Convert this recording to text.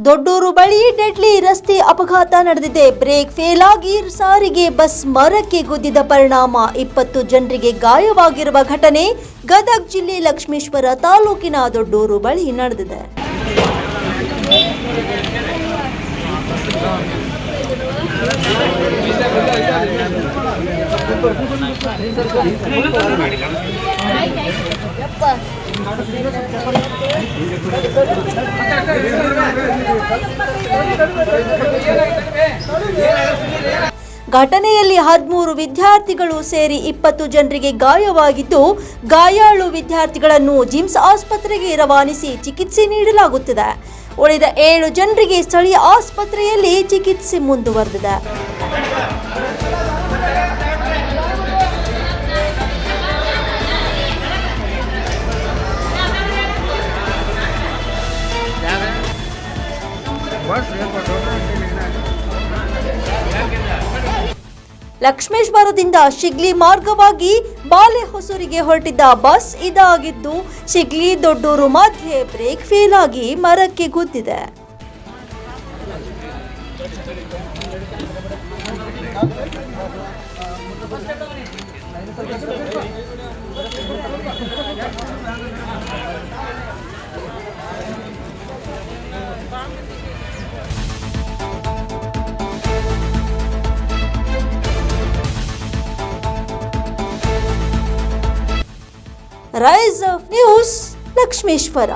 ದೊಡ್ಡೂರು ಬಳಿ ಡೆಡ್ಲಿ ರಸ್ತೆ ಅಪಘಾತ ನಡೆದಿದೆ. ಬ್ರೇಕ್ ಫೇಲ್ ಆಗಿ ಸಾರಿಗೆ ಬಸ್ ಮರಕ್ಕೆ ಗುದ್ದಿದ ಪರಿಣಾಮ 20 ಜನರಿಗೆ ಗಾಯವಾಗಿರುವ ಘಟನೆ ಗದಗ ಜಿಲ್ಲೆ ಲಕ್ಷ್ಮೇಶ್ವರ ತಾಲೂಕಿನ ದೊಡ್ಡೂರು ಬಳಿ ನಡೆದಿದೆ. ಘಟನೆಯಲ್ಲಿ 13 ವಿದ್ಯಾರ್ಥಿಗಳು ಸೇರಿ 20 ಜನರಿಗೆ ಗಾಯವಾಗಿದ್ದು, ಗಾಯಾಳು ವಿದ್ಯಾರ್ಥಿಗಳನ್ನು ಜಿಮ್ಸ್ ಆಸ್ಪತ್ರೆಗೆ ರವಾನಿಸಿ ಚಿಕಿತ್ಸೆ ನೀಡಲಾಗುತ್ತಿದೆ. ಉಳಿದ 7 ಜನರಿಗೆ ಸ್ಥಳೀಯ ಆಸ್ಪತ್ರೆಯಲ್ಲಿ ಚಿಕಿತ್ಸೆ ಮುಂದುವರೆದಿದೆ. ಲಕ್ಷ್ಮೇಶ್ವರದಿಂದ ಶಿಗ್ಲಿ ಮಾರ್ಗವಾಗಿ ಬಾಲೆಹೊಸೂರಿಗೆ ಹೊರಟಿದ್ದ ಬಸ್ ಇದಾಗಿದ್ದು, ಶಿಗ್ಲಿ ದೊಡ್ಡೂರು ಮಧ್ಯೆ ಬ್ರೇಕ್ ಫೇಲ್ ಆಗಿ ಮರಕ್ಕೆ ಗುದ್ದಿದೆ. Rise of news Lakshmeshwar.